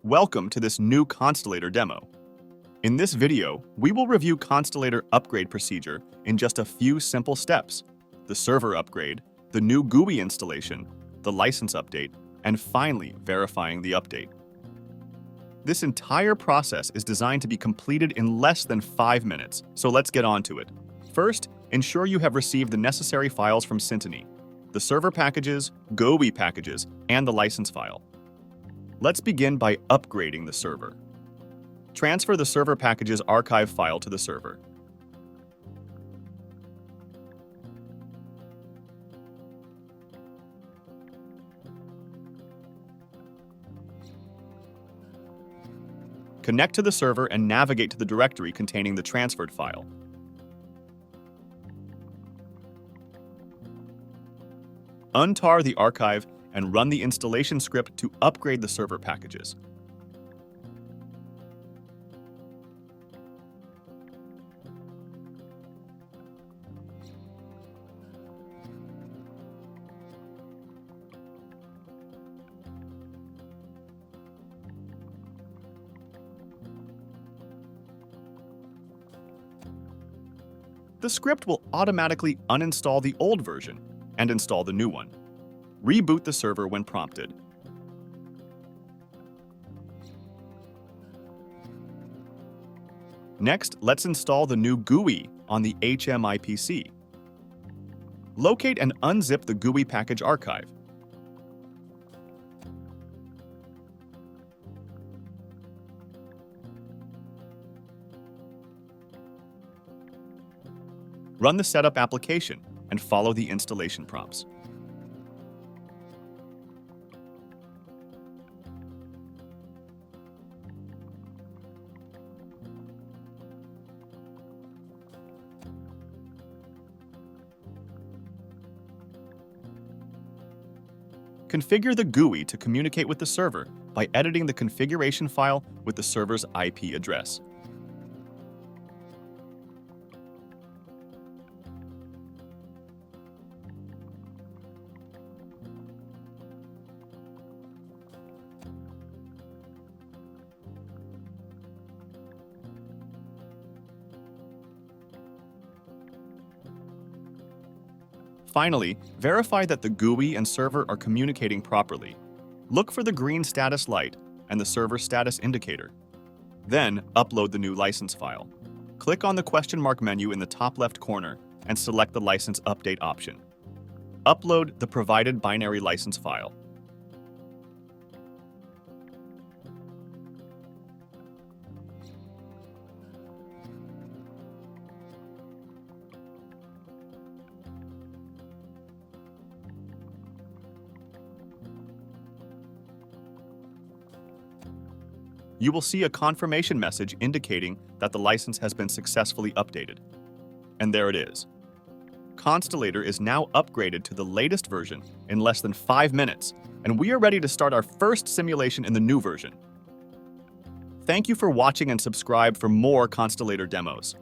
Welcome to this new Constellator demo. In this video, we will review Constellator upgrade procedure in just a few simple steps: the server upgrade, the new GUI installation, the license update, and finally verifying the update. This entire process is designed to be completed in less than 5 minutes, so let's get on to it. First, ensure you have received the necessary files from Syntony: the server packages, GUI packages, and the license file. Let's begin by upgrading the server. Transfer the server packages archive file to the server. Connect to the server and navigate to the directory containing the transferred file. Untar the archive and run the installation script to upgrade the server packages. The script will automatically uninstall the old version and install the new one. Reboot the server when prompted. Next, let's install the new GUI on the HMI PC. Locate and unzip the GUI package archive. Run the setup application and follow the installation prompts. Configure the GUI to communicate with the server by editing the configuration file with the server's IP address. Finally, verify that the GUI and server are communicating properly. Look for the green status light and the server status indicator. Then, upload the new license file. Click on the question mark menu in the top left corner and select the license update option. Upload the provided binary license file. You will see a confirmation message indicating that the license has been successfully updated. And there it is. Constellator is now upgraded to the latest version in less than 5 minutes, and we are ready to start our first simulation in the new version. Thank you for watching and subscribe for more Constellator demos.